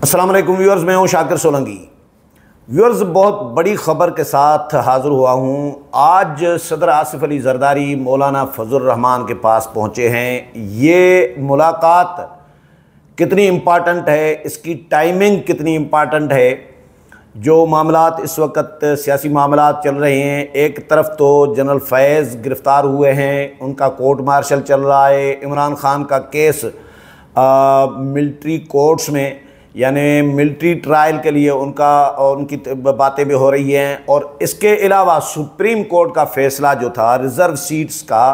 अस्सलाम वालेकुम व्यूअर्स, मैं हूं शाकिर सोलंकी। व्यूअर्स, बहुत बड़ी ख़बर के साथ हाज़िर हुआ हूं। आज सदर आसिफ अली जरदारी मौलाना फजलुर रहमान के पास पहुंचे हैं। ये मुलाकात कितनी इम्पॉर्टेंट है, इसकी टाइमिंग कितनी इम्पॉर्टेंट है। जो मामलात इस वक्त सियासी मामलात चल रहे हैं, एक तरफ तो जनरल फैज़ गिरफ़्तार हुए हैं, उनका कोर्ट मार्शल चल रहा है। इमरान ख़ान का केस मिलिट्री कोर्ट्स में यानी मिलिट्री ट्रायल के लिए उनकी बातें भी हो रही हैं। और इसके अलावा सुप्रीम कोर्ट का फ़ैसला जो था रिज़र्व सीट्स का,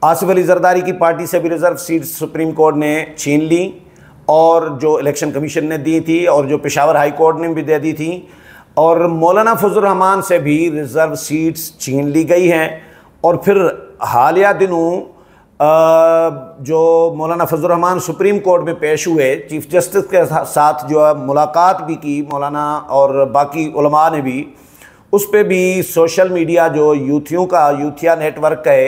आसिफ अली जरदारी की पार्टी से भी रिज़र्व सीट्स सुप्रीम कोर्ट ने छीन ली और जो इलेक्शन कमीशन ने दी थी और जो पेशावर हाई कोर्ट ने भी दे दी थी, और मौलाना फजलुर रहमान से भी रिज़र्व सीट्स छीन ली गई हैं। और फिर हालिया दिनों जो मौलाना फजलुर रहमान सुप्रीम कोर्ट में पेश हुए, चीफ जस्टिस के साथ जो है मुलाकात भी की मौलाना और बाकी उलमा ने भी, उस पर भी सोशल मीडिया जो यूथिया नेटवर्क है,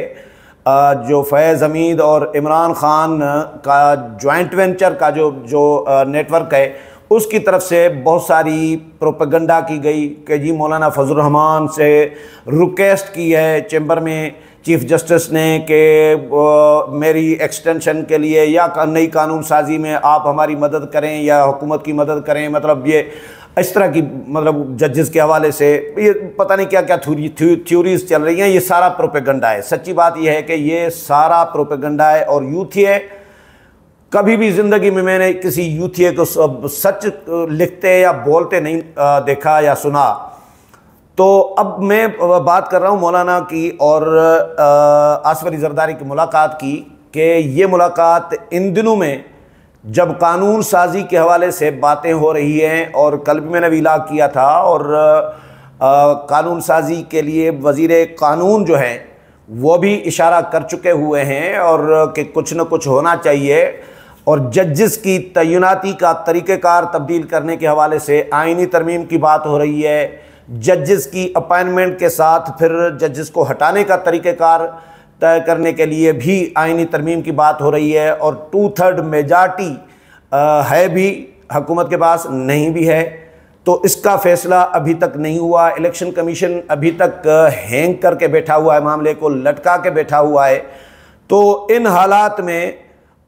जो फैज़ हमीद और इमरान ख़ान का जॉइंट वेंचर का जो नेटवर्क है, उसकी तरफ से बहुत सारी प्रोपेगेंडा की गई कि जी मौलाना फजलुर रहमान से रिक्वेस्ट की है चैम्बर में चीफ जस्टिस ने कि मेरी एक्सटेंशन के लिए या नई कानून साजी में आप हमारी मदद करें या हुकूमत की मदद करें। मतलब ये इस तरह की जजेस के हवाले से ये पता नहीं क्या क्या थ्योरीज चल रही हैं। ये सारा प्रोपेगेंडा है। सच्ची बात यह है कि ये सारा प्रोपेगेंडा है और यूथिया कभी भी ज़िंदगी में मैंने किसी यूथिया को सच लिखते या बोलते नहीं देखा या सुना। तो अब मैं बात कर रहा हूँ मौलाना की और आसिफ अली जरदारी की मुलाकात की, कि ये मुलाकात इन दिनों में जब कानून साजी के हवाले से बातें हो रही हैं, और कल भी मैंने विलाग किया था, और कानून साजी के लिए वज़ीर कानून जो हैं वो भी इशारा कर चुके हुए हैं और कि कुछ न कुछ होना चाहिए। और जजेस की तैनाती का तरीक़ेकार तब्दील करने के हवाले से आइनी तरमीम की बात हो रही है। जजेस की अपॉइंटमेंट के साथ फिर जजेस को हटाने का तरीक़ेकार तय करने के लिए भी आइनी तरमीम की बात हो रही है। और 2/3 मेजॉरिटी है भी हुकूमत के पास, नहीं भी है। तो इसका फ़ैसला अभी तक नहीं हुआ। इलेक्शन कमीशन अभी तक हैंग करके बैठा हुआ है, मामले को लटका के बैठा हुआ है। तो इन हालात में,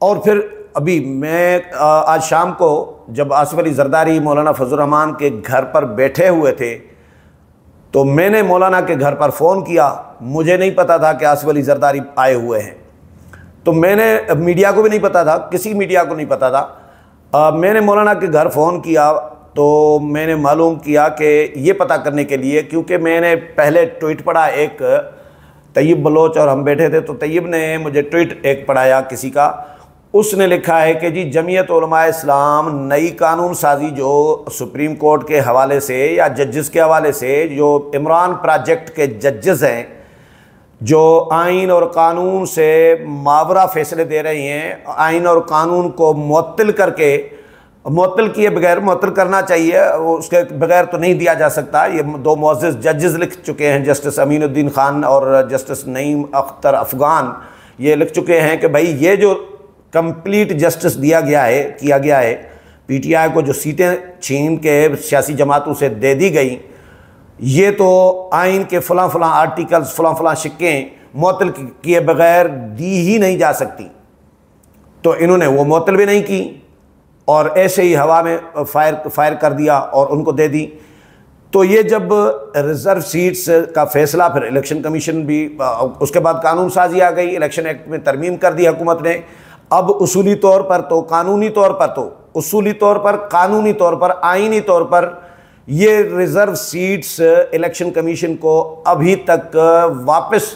और फिर अभी मैं आज शाम को जब आसिफ अली जरदारी मौलाना फजलुर रहमान के घर पर बैठे हुए थे, तो मैंने मौलाना के घर पर फ़ोन किया। मुझे नहीं पता था कि आसिफ अली जरदारी आए हुए हैं। तो मैंने मीडिया को भी नहीं पता था, किसी मीडिया को नहीं पता था। मैंने मौलाना के घर फ़ोन किया तो मैंने मालूम किया कि ये पता करने के लिए, क्योंकि मैंने पहले ट्वीट पढ़ा एक, तैयब बलोच और हम बैठे थे, तो तैयब ने मुझे ट्वीट एक पढ़ाया किसी का। उसने लिखा है कि जी जमीयत उलमाए इस्लाम नई कानून साजी जो सुप्रीम कोर्ट के हवाले से या जजेस के हवाले से, जो इमरान प्रोजेक्ट के जजेस हैं, जो आइन और कानून से मावरा फ़ैसले दे रहे हैं, आइन और कानून को मुअत्तल करके, मुअत्तल किए बगैर, मुअत्तल करना चाहिए, उसके बगैर तो नहीं दिया जा सकता। ये दो मुअज़्ज़ज़ जजेस लिख चुके हैं, जस्टिस अमीनुद्दीन ख़ान और जस्टिस नईम अख्तर अफ़गान, ये लिख चुके हैं कि भाई ये जो कंप्लीट जस्टिस किया गया है पीटीआई को, जो सीटें छीन के सियासी जमातों से दे दी गई, ये तो आइन के फ़लाँ आर्टिकल्स, फ़लाँ शिक्कें मुअत्तल किए बगैर दी ही नहीं जा सकती। तो इन्होंने वो मुअत्तल भी नहीं की और ऐसे ही हवा में फायर कर दिया और उनको दे दी। तो ये जब रिज़र्व सीट्स का फ़ैसला, फिर इलेक्शन कमीशन भी, उसके बाद कानून साजी आ गई, इलेक्शन एक्ट में तरमीम कर दी हुकूमत ने। अब उसूली तौर पर तो, कानूनी तौर पर तो, उसूली तौर पर, कानूनी तौर पर, आइनी तौर पर ये रिज़र्व सीट्स इलेक्शन कमीशन को अभी तक वापस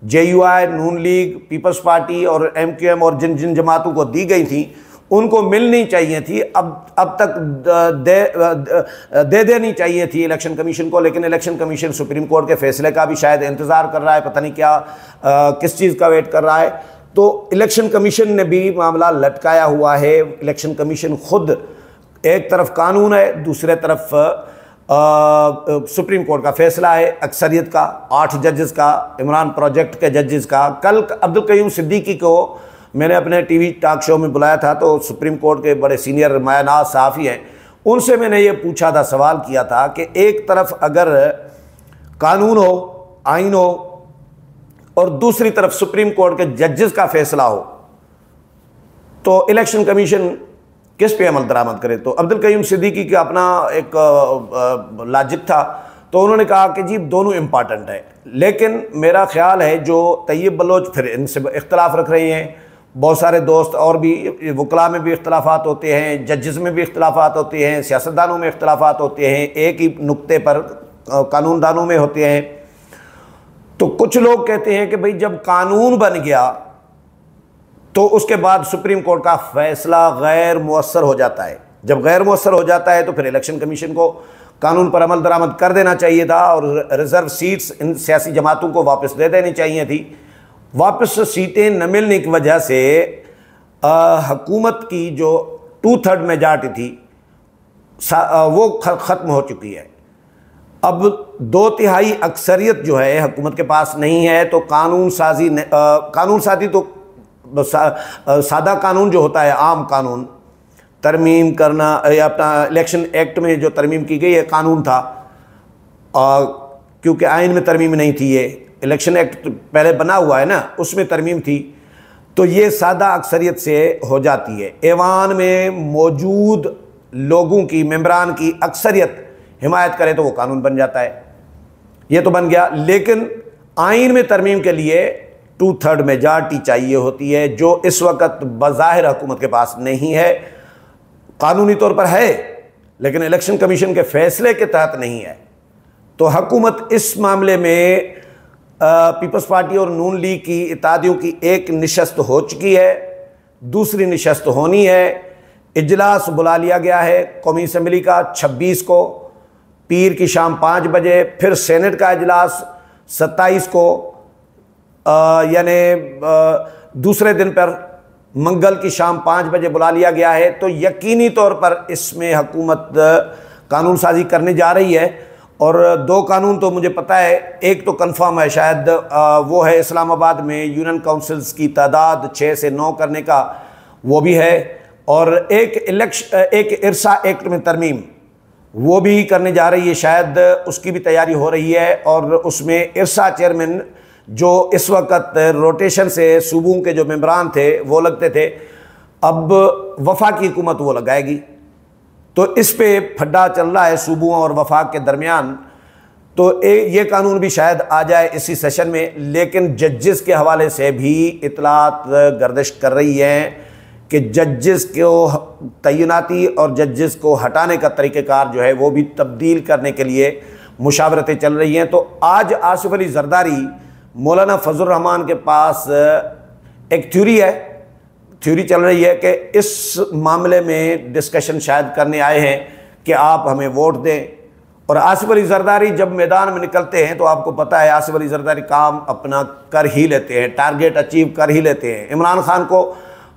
JUI, नून लीग, पीपल्स पार्टी और MQM और जिन जमातों को दी गई थी उनको मिलनी चाहिए थी। अब तक दे देनी चाहिए थी इलेक्शन कमीशन को, लेकिन इलेक्शन कमीशन सुप्रीम कोर्ट के फ़ैसले का भी शायद इंतज़ार कर रहा है, पता नहीं क्या किस चीज़ का वेट कर रहा है। तो इलेक्शन कमीशन ने भी मामला लटकाया हुआ है। इलेक्शन कमीशन खुद एक तरफ कानून है, दूसरे तरफ सुप्रीम कोर्ट का फ़ैसला है, अक्सरियत का, 8 जजेस का, इमरान प्रोजेक्ट के जजेस का। कल अब्दुल कयूम सिद्दीकी को मैंने अपने टीवी टॉक शो में बुलाया था, तो सुप्रीम कोर्ट के बड़े सीनियर मायनात सहाफ़ी हैं, उनसे मैंने ये पूछा था, सवाल किया था कि एक तरफ अगर कानून हो, आइन हो, और दूसरी तरफ सुप्रीम कोर्ट के जजेस का फैसला हो, तो इलेक्शन कमीशन किस पे अमल दरामद करे। तो अब्दुल कयूम सिद्दीकी का अपना एक लॉजिक था, तो उन्होंने कहा कि जी दोनों इम्पॉर्टेंट है, लेकिन मेरा ख्याल है जो तैयब बलोच फिर इनसे इख्तलाफ रख रही हैं, बहुत सारे दोस्त और भी वकला में भी इख्तलाफात होते हैं, जजेस में भी इख्तलाफात होते हैं, सियासतदानों में इख्तलाफात होते हैं, एक ही नुक्ते पर कानूनदानों में होते हैं। तो कुछ लोग कहते हैं कि भाई जब कानून बन गया तो उसके बाद सुप्रीम कोर्ट का फैसला गैर मुअस्सर हो जाता है। जब गैर मुअस्सर हो जाता है तो फिर इलेक्शन कमीशन को कानून पर अमल दरामद कर देना चाहिए था और रिजर्व सीट्स इन सियासी जमातों को वापस दे देनी चाहिए थी। वापस सीटें न मिलने की वजह से हुकूमत की जो 2/3 मेजॉरिटी थी वो ख़त्म हो चुकी है। अब 2/3 अक्सरियत जो है हुकूमत के पास नहीं है, तो कानून साजी तो सादा कानून जो होता है, आम कानून तरमीम करना या अपना इलेक्शन एक्ट में जो तरमीम की गई है कानून था, क्योंकि आइन में तरमीम नहीं थी, ये इलेक्शन एक्ट पहले बना हुआ है ना, उसमें तरमीम थी, तो ये सादा अक्सरियत से हो जाती है। ऐवान में मौजूद लोगों की, मेंबरान की अक्सरियत हिमायत करे तो वो कानून बन जाता है। ये तो बन गया, लेकिन आइन में तरमीम के लिए 2/3 मेजॉरिटी चाहिए होती है, जो इस वक्त बज़ाहिर हुकूमत के पास नहीं है। कानूनी तौर पर है, लेकिन इलेक्शन कमीशन के फैसले के तहत नहीं है। तो हुकूमत इस मामले में पीपल्स पार्टी और नून लीग की इत्तेहादियों की एक निशस्त हो चुकी है, दूसरी निशस्त होनी है। इजलास बुला लिया गया है कौमी असम्बली का 26 को पीर की शाम 5 बजे, फिर सेनेट का इजलास 27 को यानी दूसरे दिन पर मंगल की शाम 5 बजे बुला लिया गया है। तो यकीनी तौर पर इसमें हुकूमत कानून साजी करने जा रही है, और 2 कानून तो मुझे पता है, एक तो कंफर्म है शायद, वो है इस्लामाबाद में यूनियन काउंसिल्स की तादाद 6 से 9 करने का, वो भी है, और एक इरसा एक्ट में तरमीम वो भी करने जा रही है शायद, उसकी भी तैयारी हो रही है। और उसमें इरसा चेयरमैन जो इस वक्त रोटेशन से सूबों के जो मेंबरान थे वो लगते थे, अब वफाकी हुकूमत वो लगाएगी। तो इस पे फड्डा चल रहा है सूबों और वफाक के दरमियान। तो ये कानून भी शायद आ जाए इसी सेशन में, लेकिन जजेस के हवाले से भी इतलात गर्दिश कर रही हैं कि जजेस को तैनाती और जजेस को हटाने का तरीक़ेकार जो है वो भी तब्दील करने के लिए मुशावरतें चल रही हैं। तो आज आसिफ अली जरदारी मौलाना फजल रहमान के पास एक थ्योरी चल रही है कि इस मामले में डिस्कशन शायद करने आए हैं कि आप हमें वोट दें। और आसिफ अली जरदारी जब मैदान में निकलते हैं तो आपको पता है आसिफ अली जरदारी काम अपना कर ही लेते हैं, टारगेट अचीव कर ही लेते हैं। इमरान खान को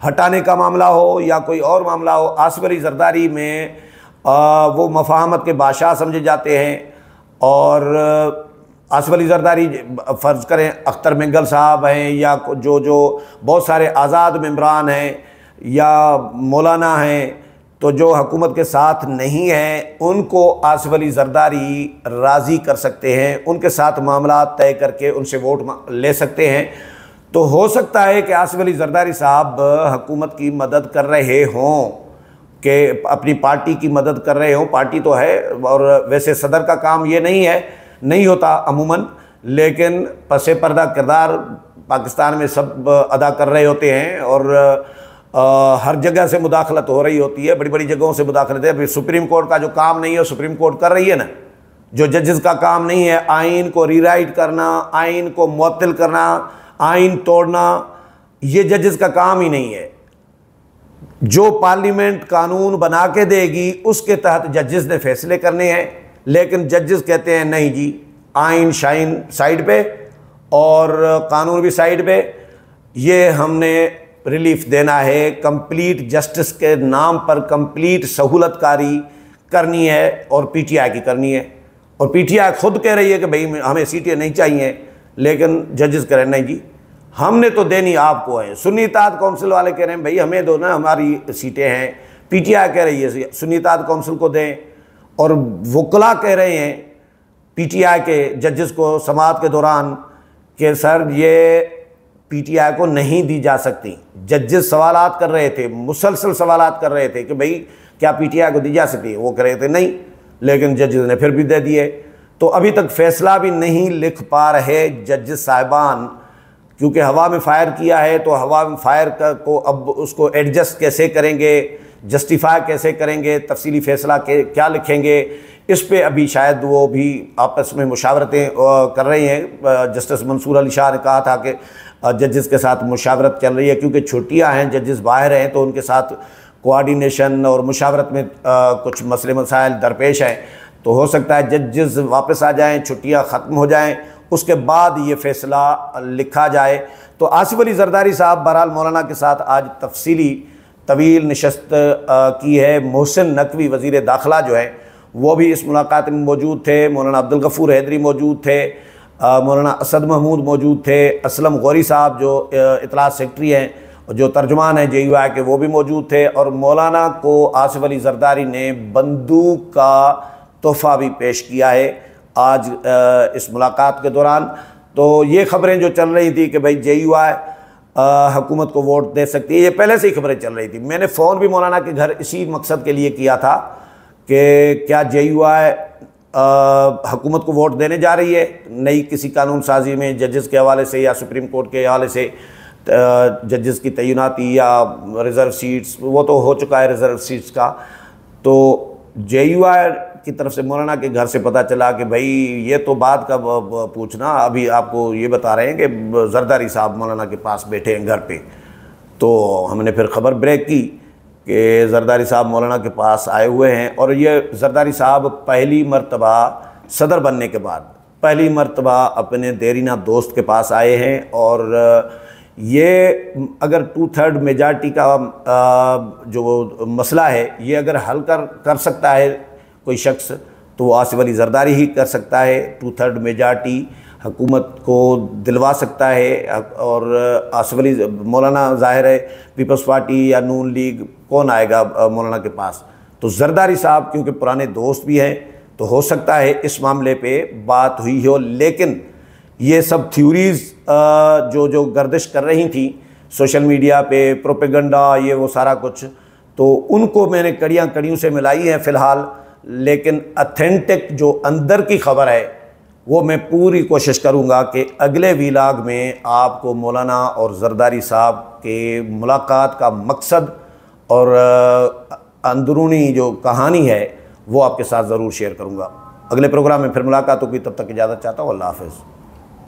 हटाने का मामला हो या कोई और मामला हो, आसिफ अली जरदारी में वो मफाहमत के बादशाह समझे जाते हैं। और आसिफ अली जरदारी फ़र्ज़ करें अख्तर मिंगल साहब हैं या जो बहुत सारे आज़ाद मेंबरान हैं या मौलाना हैं, तो जो हुकूमत के साथ नहीं हैं उनको आसिफ अली जरदारी राज़ी कर सकते हैं, उनके साथ मामला तय करके उनसे वोट ले सकते हैं। तो हो सकता है कि आसिफ अली जरदारी साहब हुकूमत की मदद कर रहे हों, कि अपनी पार्टी की मदद कर रहे हों। पार्टी तो है, और वैसे सदर का काम ये नहीं होता अमूमन, लेकिन पसे पर्दा किरदार पाकिस्तान में सब अदा कर रहे होते हैं, और हर जगह से मुदाखलत हो रही होती है, बड़ी बड़ी जगहों से मुदाखलत है। अभी सुप्रीम कोर्ट का जो काम नहीं है सुप्रीम कोर्ट कर रही है ना, जो जजेस का काम नहीं है, आइन को रीराइट करना, आइन को मुअत्तल करना, आइन तोड़ना, ये जजेस का काम ही नहीं है। जो पार्लियामेंट कानून बना के देगी उसके तहत जजेस ने फैसले करने हैं, लेकिन जजेस कहते हैं नहीं जी, आइन शाइन साइड पे और कानून भी साइड पे, ये हमने रिलीफ देना है, कंप्लीट जस्टिस के नाम पर कंप्लीट सहूलतकारी करनी है और पीटीआई की करनी है। और पीटीआई खुद कह रही है कि भाई हमें सीटें नहीं चाहिए, लेकिन जजेस कह रहे हैं नहीं जी, हमने तो देनी आपको है। सुन्नी इत्तेहाद काउंसिल वाले कह रहे हैं भाई हमें दो ना, हमारी सीटें हैं। पीटीआई कह रही है सुन्नी इत्तेहाद काउंसिल को दें, और वकला कह रहे हैं पीटीआई के जजेस को समाअत के दौरान कि सर ये पीटीआई को नहीं दी जा सकती। जजेस सवालात कर रहे थे, मुसलसल सवालात कर रहे थे कि भाई क्या पीटीआई को दी जा सकती है, वो कह रहे थे नहीं, लेकिन जजेस ने फिर भी दे दिए। तो अभी तक फैसला भी नहीं लिख पा रहे जजेस साहिबान, क्योंकि हवा में फायर किया है, तो हवा में फायर को अब उसको एडजस्ट कैसे करेंगे, जस्टिफाई कैसे करेंगे, तफसीली फ़ैसला क्या लिखेंगे, इस पे अभी शायद वो भी आपस में मुशावरतें कर रहे हैं। जस्टिस मंसूर अली शाह ने कहा था कि जजेस के साथ मुशावरत चल रही है, क्योंकि छुट्टियां हैं, जजेस बाहर हैं, तो उनके साथ कोऑर्डिनेशन और मुशावरत में कुछ मसले मसाइल दरपेश हैं। तो हो सकता है जजेस वापस आ जाएं, छुट्टियां ख़त्म हो जाएं, उसके बाद ये फ़ैसला लिखा जाए। तो आसिफ अली जरदारी साहब बहरहाल मौलाना के साथ आज तफसीली तवील नशस्त की है। मोहसिन नकवी वज़ीर दाखिला जो है वो भी इस मुलाकात में मौजूद थे। मौलाना अब्दुल गफूर हैदरी मौजूद थे, मौलाना असद महमूद मौजूद थे, असलम गौरी साहब जो इत्तलात सेक्रेटरी हैं, जो तर्जुमान हैं JUI के, वो भी मौजूद थे। और मौलाना को आसिफ अली जरदारी ने बंदूक का तोहफ़ा भी पेश किया है आज इस मुलाकात के दौरान। तो ये ख़बरें जो चल रही थी कि भाई JUI हुकूमत को वोट दे सकती है, ये पहले से ही खबरें चल रही थी। मैंने फ़ोन भी मौलाना के घर इसी मकसद के लिए किया था कि क्या JUI हुकूमत को वोट देने जा रही है नई किसी कानून साजी में, जजेस के हवाले से या सुप्रीम कोर्ट के हवाले से, जजेस की तैनाती या रिज़र्व सीट्स, वो तो हो चुका है रिज़र्व सीट्स का। तो JUI की तरफ से मौलाना के घर से पता चला कि भाई ये तो बात का पूछना, अभी आपको ये बता रहे हैं कि जरदारी साहब मौलाना के पास बैठे हैं घर पे। तो हमने फिर खबर ब्रेक की कि जरदारी साहब मौलाना के पास आए हुए हैं। और ये जरदारी साहब पहली मर्तबा सदर बनने के बाद पहली मर्तबा अपने देरीना दोस्त के पास आए हैं। और ये अगर 2/3 मेजॉरिटी का जो मसला है ये अगर हल कर सकता है कोई शख्स, तो वो आसिफ अली जरदारी ही कर सकता है। 2/3 मेजॉरिटी हुकूमत को दिलवा सकता है। और आसिफ अली मौलाना ज़ाहिर है पीपल्स पार्टी या नून लीग कौन आएगा मौलाना के पास, तो जरदारी साहब क्योंकि पुराने दोस्त भी हैं, तो हो सकता है इस मामले पे बात हुई हो। लेकिन ये सब थ्योरीज़ जो गर्दिश कर रही थी सोशल मीडिया पे, प्रोपेगेंडा, ये वो सारा कुछ, तो उनको मैंने कड़ियों से मिलाई हैं फ़िलहाल। लेकिन अथेंटिक जो अंदर की खबर है वो मैं पूरी कोशिश करूँगा कि अगले वीलाग में आपको मौलाना और जरदारी साहब के मुलाकात का मकसद और अंदरूनी जो कहानी है वो आपके साथ ज़रूर शेयर करूँगा। अगले प्रोग्राम में फिर मुलाकात होगी, तब तक इजाज़त चाहता हूँ। अल्लाह हाफ़िज़।